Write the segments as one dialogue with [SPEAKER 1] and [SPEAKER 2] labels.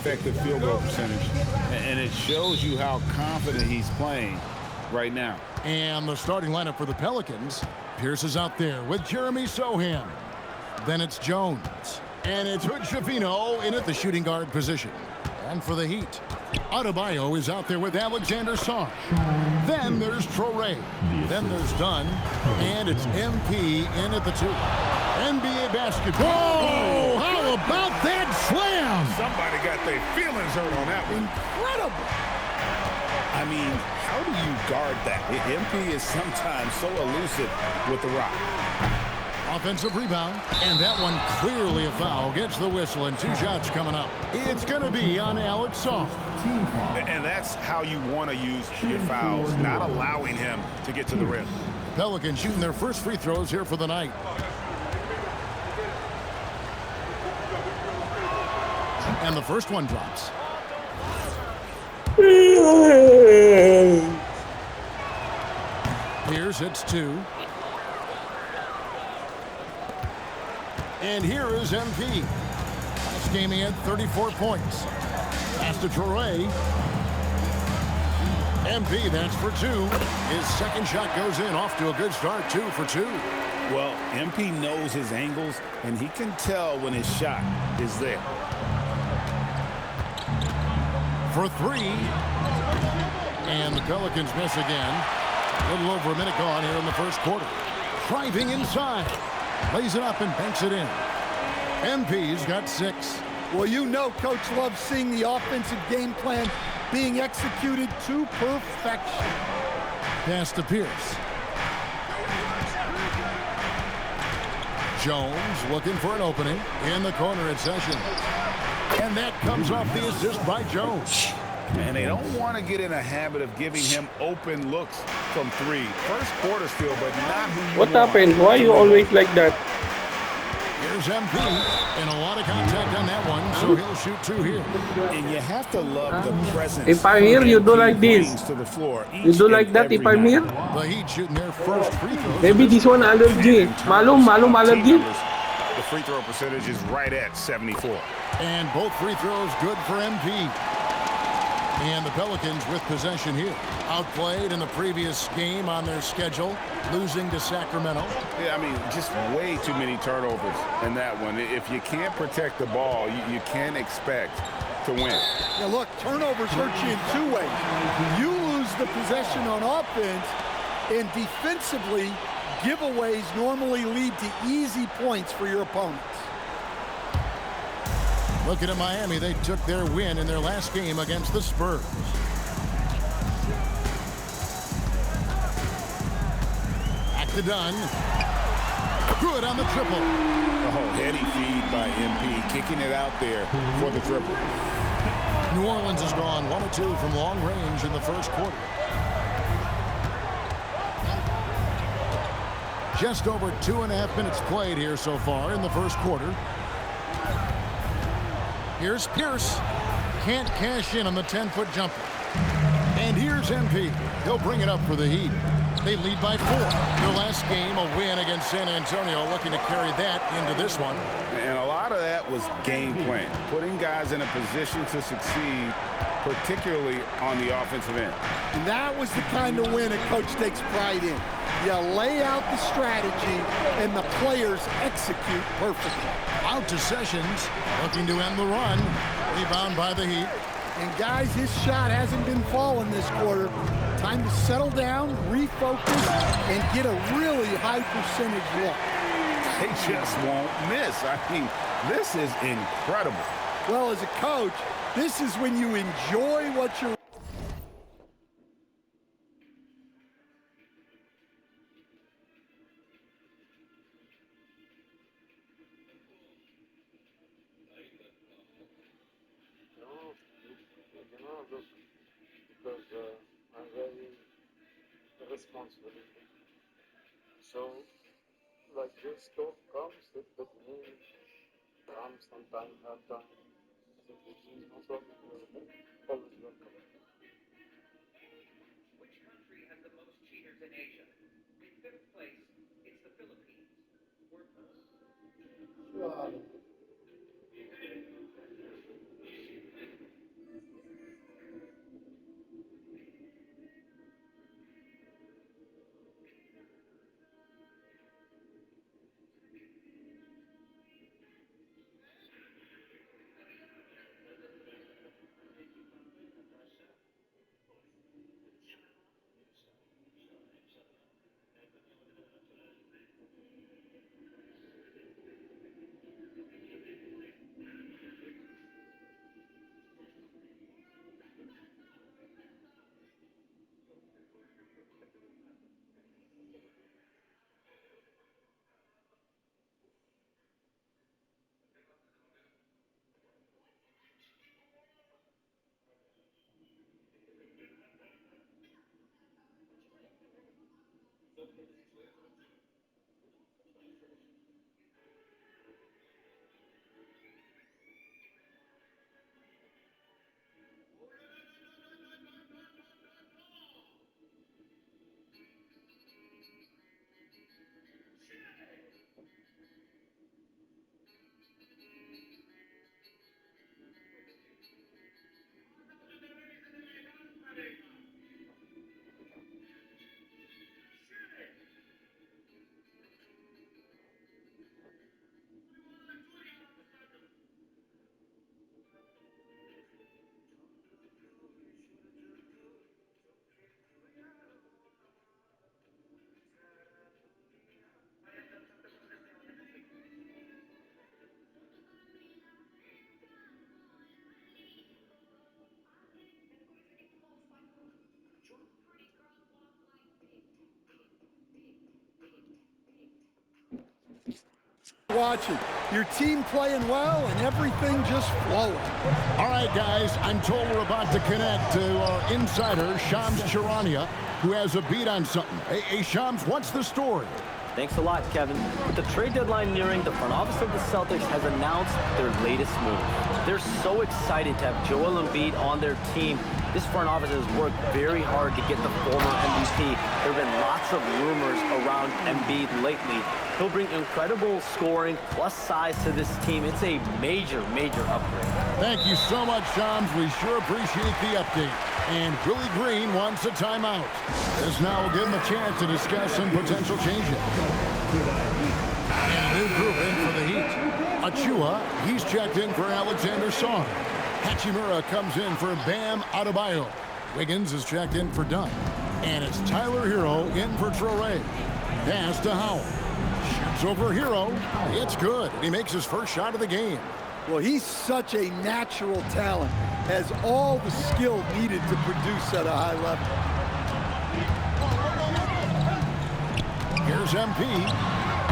[SPEAKER 1] effective field goal percentage, and it shows you how confident he's playing right now.
[SPEAKER 2] And the starting lineup for the Pelicans. Pierce is out there with Jeremy Sohan. Then it's Jones. And it's Hood-Schifino in at the shooting guard position. And for the Heat, Adebayo is out there with Alexander Sarge. Then there's Traore. Then there's Dunn. And it's MP in at the 2. NBA basketball. Oh, how about that slam?
[SPEAKER 1] Somebody got their feelings hurt on that one.
[SPEAKER 2] Incredible.
[SPEAKER 1] I mean, how do you guard that? MP is sometimes so elusive with the rock.
[SPEAKER 2] Offensive rebound, and that one clearly a foul. Gets the whistle, and 2 shots coming up. It's going to be on Alex Sarge.
[SPEAKER 1] And that's how you want to use your fouls, not allowing him to get to the rim.
[SPEAKER 2] Pelicans shooting their first free throws here for the night. And the first one drops. Pierce hits 2. And here is MP. Last game he had 34 points. Pass to Traore. MP, that's for 2. His second shot goes in, off to a good start, 2 for 2.
[SPEAKER 1] Well, MP knows his angles, and he can tell when his shot is there.
[SPEAKER 2] For 3. And the Pelicans miss again. A little over a minute gone here in the first quarter. Driving inside. Lays it up and banks it in. MP's got 6.
[SPEAKER 3] Well, you know Coach loves seeing the offensive game plan being executed to perfection.
[SPEAKER 2] Pass to Pierce. Jones looking for an opening in the corner at Sessions. And that comes off the assist by Jones.
[SPEAKER 1] And they don't want to get in a habit of giving him open looks from 3. First quarter still, but not who you
[SPEAKER 4] What
[SPEAKER 1] want.
[SPEAKER 4] happened? Why you always like that?
[SPEAKER 2] Here's MP, and a lot of contact on that one, so he'll shoot 2 here.
[SPEAKER 1] And you have to love the presence.
[SPEAKER 4] If I'm here, you do like this.
[SPEAKER 1] To the floor
[SPEAKER 4] You do like that if I'm here?
[SPEAKER 2] The Heat shooting their first free throws.
[SPEAKER 4] Maybe this one allergy. Malum allergy.
[SPEAKER 1] The free throw percentage is right at 74.
[SPEAKER 2] And both free throws good for MP. And the Pelicans with possession here. Outplayed in the previous game on their schedule, losing to Sacramento.
[SPEAKER 1] Yeah, I mean, just way too many turnovers in that one. If you can't protect the ball, you can't expect to win.
[SPEAKER 3] Now look, turnovers hurt you in 2 ways. You lose the possession on offense, and defensively, giveaways normally lead to easy points for your opponents.
[SPEAKER 2] Looking at Miami, they took their win in their last game against the Spurs. Back to Dunn. Good on the triple.
[SPEAKER 1] Oh, heady feed by MP, kicking it out there for the triple.
[SPEAKER 2] New Orleans has gone 1 of 2 from long range in the first quarter. Just over 2.5 minutes played here so far in the first quarter. Here's Pierce. Can't cash in on the 10-foot jumper. And here's MP. He'll bring it up for the Heat. They lead by 4. Their last game, a win against San Antonio, looking to carry that into this one.
[SPEAKER 1] And a lot of that was game plan, putting guys in a position to succeed, particularly on the offensive end.
[SPEAKER 3] And that was the kind of win a coach takes pride in. You lay out the strategy, and the players execute perfectly.
[SPEAKER 2] Out to Sessions, looking to end the run. Rebound by the Heat.
[SPEAKER 3] And guys, his shot hasn't been falling this quarter. Time to settle down, refocus, and get a really high percentage look.
[SPEAKER 1] They just won't miss. I mean, this is incredible.
[SPEAKER 3] Well, as a coach, this is when you enjoy what you're
[SPEAKER 5] because I'm very responsible. So, like this stuff comes, it with me, sometimes hard time. No problem. Always welcome.
[SPEAKER 6] Which country has the most cheaters in Asia? In 5th place, it's the Philippines.
[SPEAKER 3] Watching your team playing well and everything just flowing.
[SPEAKER 2] All right, guys, I'm told we're about to connect to our insider, Shams Charania, who has a beat on something. Hey, Shams, what's the story?
[SPEAKER 7] Thanks a lot, Kevin. With the trade deadline nearing, the front office of the Celtics has announced their latest move. They're so excited to have Joel Embiid on their team. This front office has worked very hard to get the former MVP. There have been lots of rumors around Embiid lately. He'll bring incredible scoring plus size to this team. It's a major, major upgrade.
[SPEAKER 2] Thank you so much, Shams. We sure appreciate the update. And Willie Green wants a timeout. This now will give him a chance to discuss some potential changes. And a new group in for the Heat. Achua, he's checked in for Alexander Song. Hachimura comes in for Bam Adebayo. Wiggins is checked in for Dunn. And it's Tyler Hero in for Traore. Pass to Howell. Shoots over Hero. It's good. He makes his first shot of the game.
[SPEAKER 3] Well, he's such a natural talent, has all the skill needed to produce at a high level.
[SPEAKER 2] Here's MP,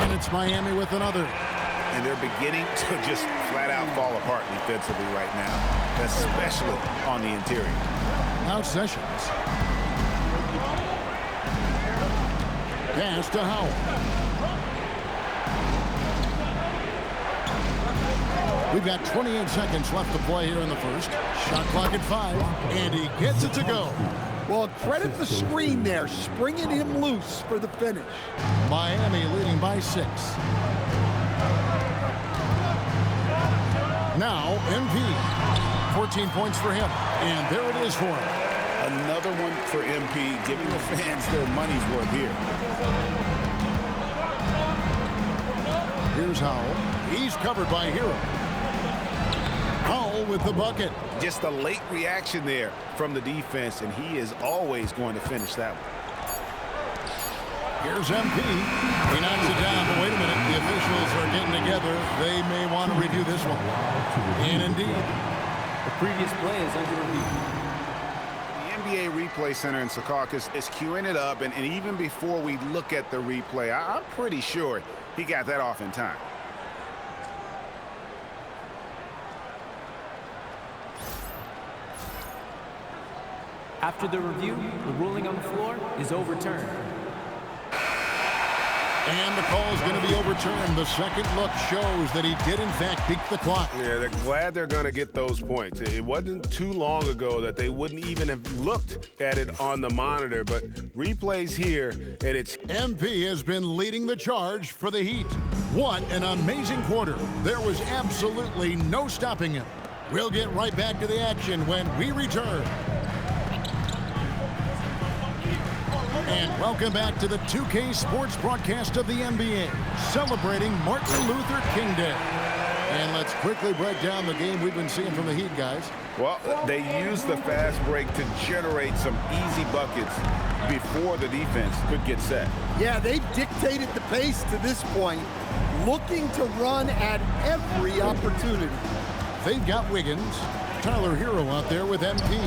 [SPEAKER 2] and it's Miami with another.
[SPEAKER 1] And they're beginning to just flat out fall apart defensively right now, especially on the interior.
[SPEAKER 2] Now Sessions. Pass to Howell. We've got 28 seconds left to play here in the first. Shot clock at 5, and he gets it to go.
[SPEAKER 3] Well, credit the screen there, springing him loose for the finish.
[SPEAKER 2] Miami leading by 6. Now, MP. 14 points for him, and there it is for him.
[SPEAKER 1] Another one for MP, giving the fans their money's worth here.
[SPEAKER 2] Here's Howell. He's covered by Hero. Howell with the bucket.
[SPEAKER 1] Just a late reaction there from the defense, and he is always going to finish that one.
[SPEAKER 2] Here's MP. He knocks it down, but wait a minute. The officials are getting together. They may want to review this one. And indeed,
[SPEAKER 7] The previous play is under review.
[SPEAKER 1] The NBA Replay Center in Secaucus is queuing it up, and even before we look at the replay, I'm pretty sure he got that off in time.
[SPEAKER 8] After the review, the ruling on the floor is overturned.
[SPEAKER 2] and the call is going to be overturned. The second look shows that he did, in fact, beat the clock.
[SPEAKER 9] Yeah, they're glad they're going to get those points. It wasn't too long ago that they wouldn't even have looked at it on the monitor, but replays here, and it's...
[SPEAKER 2] MP has been leading the charge for the Heat. What an amazing quarter. There was absolutely no stopping him. We'll get right back to the action when we return. And welcome back to the 2K Sports broadcast of the NBA, celebrating Martin Luther King Day. And let's quickly break down the game we've been seeing from the Heat, guys.
[SPEAKER 1] Well, they used the fast break to generate some easy buckets before the defense could get set.
[SPEAKER 3] Yeah, they've dictated the pace to this point, looking to run at every opportunity.
[SPEAKER 2] They've got Wiggins, Tyler Hero out there with MP.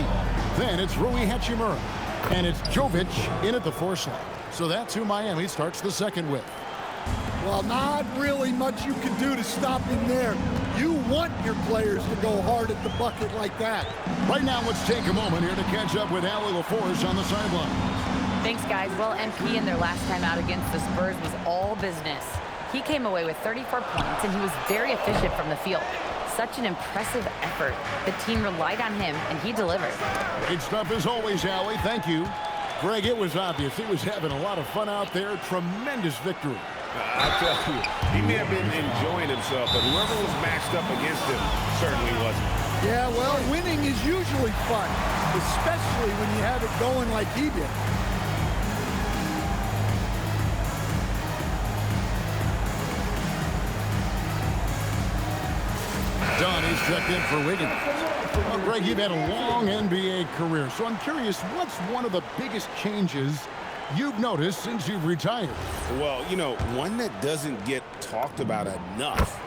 [SPEAKER 2] Then it's Rui Hachimura. And it's Jovic in at the 4 slot. So that's who Miami starts the second with.
[SPEAKER 3] Well, not really much you can do to stop him there. You want your players to go hard at the bucket like that.
[SPEAKER 2] Right now, let's take a moment here to catch up with Allie LaForce on the sideline.
[SPEAKER 10] Thanks, guys. Well, MP in their last time out against the Spurs was all business. He came away with 34 points, and he was very efficient from the field. Such an impressive effort. The team relied on him, and he delivered.
[SPEAKER 2] Great stuff as always, Allie. Thank you. Greg, it was obvious. He was having a lot of fun out there. Tremendous victory.
[SPEAKER 9] I tell you, he may have been enjoying himself, but whoever was matched up against him certainly wasn't.
[SPEAKER 3] Yeah, well, winning is usually fun, especially when you have it going like he did.
[SPEAKER 2] Dunn is checked in for Wiggins. Well, Greg, you've had a long NBA career, so I'm curious, what's one of the biggest changes you've noticed since you've retired?
[SPEAKER 9] Well, you know, one that doesn't get talked about enough,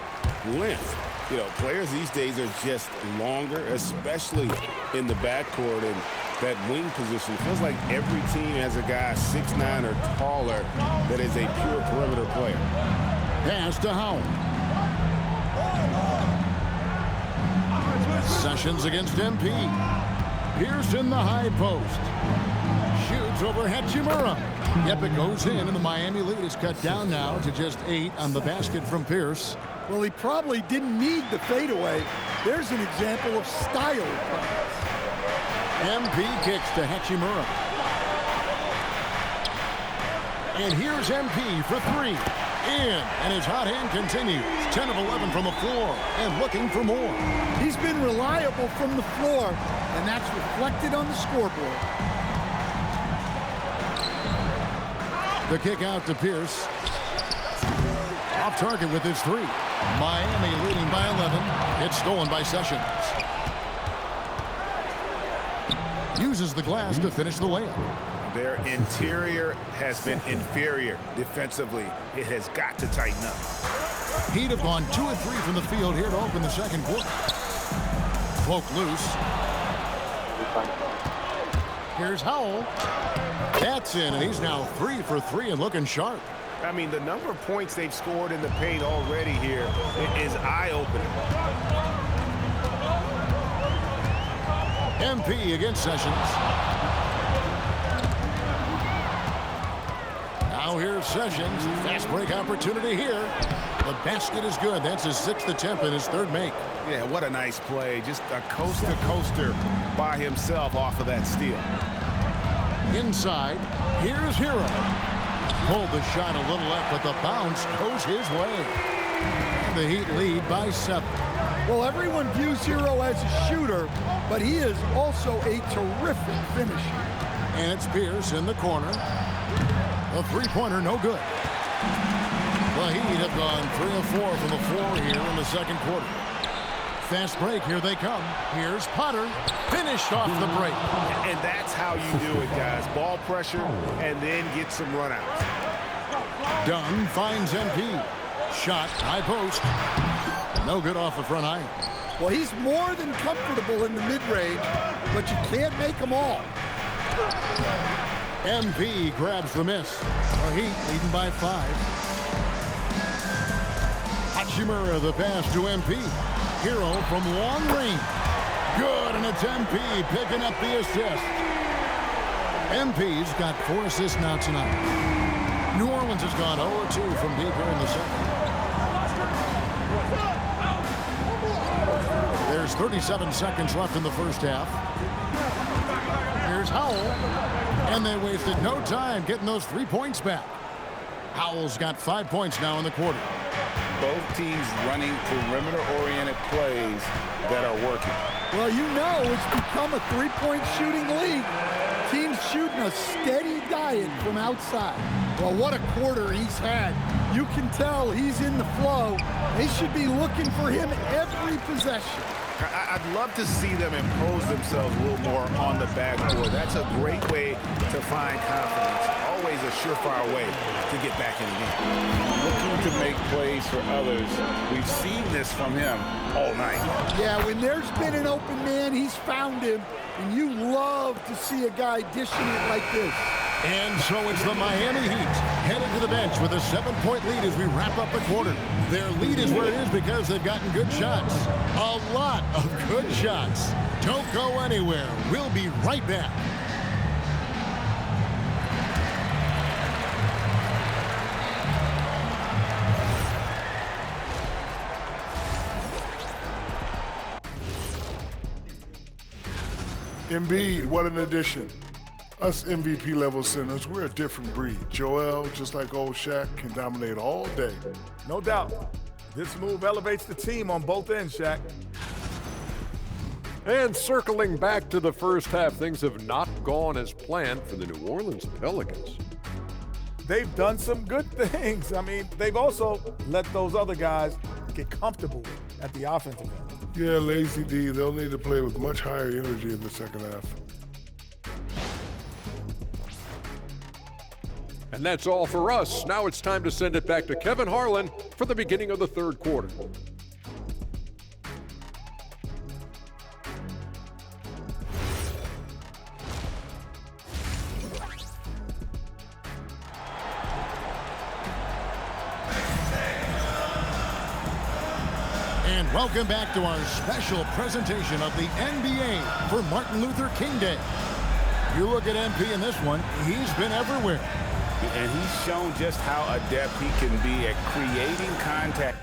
[SPEAKER 9] length. You know, players these days are just longer, especially in the backcourt, and that wing position. Feels like every team has a guy 6'9" or taller that is a pure perimeter player.
[SPEAKER 2] Pass to Howard. Sessions against MP. Pierce in the high post. Shoots over Hachimura. Yep, it goes in, and the Miami lead is cut down now to just 8 on the basket from Pierce.
[SPEAKER 3] Well, he probably didn't need the fadeaway. There's an example of style.
[SPEAKER 2] MP kicks to Hachimura. And here's MP for 3. In, and his hot hand continues. 10 of 11 from the floor, and looking for more.
[SPEAKER 3] He's been reliable from the floor, and that's reflected on the scoreboard.
[SPEAKER 2] The kick out to Pierce. Off target with his 3. Miami leading by 11. It's stolen by Sessions. Uses the glass to finish the layup.
[SPEAKER 1] Their interior has been inferior defensively. It has got to tighten up.
[SPEAKER 2] Heat have gone 2 of 3 from the field here to open the second quarter. Poke loose. Here's Howell. That's in, and he's now 3 for 3 and looking sharp.
[SPEAKER 1] I mean, the number of points they've scored in the paint already here is eye-opening.
[SPEAKER 2] MP against Sessions. Now here's Sessions. Fast break opportunity here. The basket is good. That's his 6th attempt and his 3rd make.
[SPEAKER 1] Yeah, what a nice play. Just a coast-to-coaster by himself off of that steal.
[SPEAKER 2] Inside, here's Hero. Pulled the shot a little left, but the bounce goes his way. And the Heat lead by 7.
[SPEAKER 3] Well, everyone views Hero as a shooter, but he is also a terrific finisher.
[SPEAKER 2] And it's Pierce in the corner. A 3-pointer, no good. The Heat have gone 3 of 4 from the floor here in the second quarter. Fast break, here they come. Here's Potter, finished off the break.
[SPEAKER 1] And that's how you do it, guys. Ball pressure and then get some runouts.
[SPEAKER 2] Dunn finds MP. Shot, high post. No good off the front iron.
[SPEAKER 3] Well, he's more than comfortable in the mid-range, but you can't make them all.
[SPEAKER 2] MP grabs the miss. The Heat leading by 5. Hachimura the pass to MP. Hero from long range. Good, and it's MP picking up the assist. MP's got 4 assists now tonight. New Orleans has gone 0-2 from deep here in the second. There's 37 seconds left in the first half. Here's Howell. And they wasted no time getting those 3 points back. Howell's got 5 points now in the quarter.
[SPEAKER 1] Both teams running perimeter-oriented plays that are working.
[SPEAKER 3] Well, you know it's become a 3-point shooting league. Teams shooting a steady diet from outside. Well, what a quarter he's had. You can tell he's in the flow. They should be looking for him every possession.
[SPEAKER 1] I'd love to see them impose themselves a little more on the backboard. That's a great way to find confidence. Always a surefire way to get back in the game. Looking to make plays for others. We've seen this from him all night.
[SPEAKER 3] Yeah, when there's been an open man, he's found him. And you love to see a guy dishing it like this.
[SPEAKER 2] And so it's the Miami Heat headed to the bench with a 7-point lead as we wrap up the quarter. Their lead is where it is because they've gotten good shots. A lot of good shots. Don't go anywhere. We'll be right back.
[SPEAKER 11] Embiid, what an addition. Us MVP-level centers, we're a different breed. Joel, just like old Shaq, can dominate all day.
[SPEAKER 1] No doubt. This move elevates the team on both ends, Shaq.
[SPEAKER 12] And circling back to the first half, things have not gone as planned for the New Orleans Pelicans.
[SPEAKER 1] They've done some good things. I mean, they've also let those other guys get comfortable at the offensive end.
[SPEAKER 11] Yeah, Lazy D, they'll need to play with much higher energy in the second half.
[SPEAKER 12] And that's all for us. Now it's time to send it back to Kevin Harlan for the beginning of the third quarter.
[SPEAKER 2] And welcome back to our special presentation of the NBA for Martin Luther King Day. You look at MP in this one, he's been everywhere.
[SPEAKER 9] And he's shown just how adept he can be at creating contact.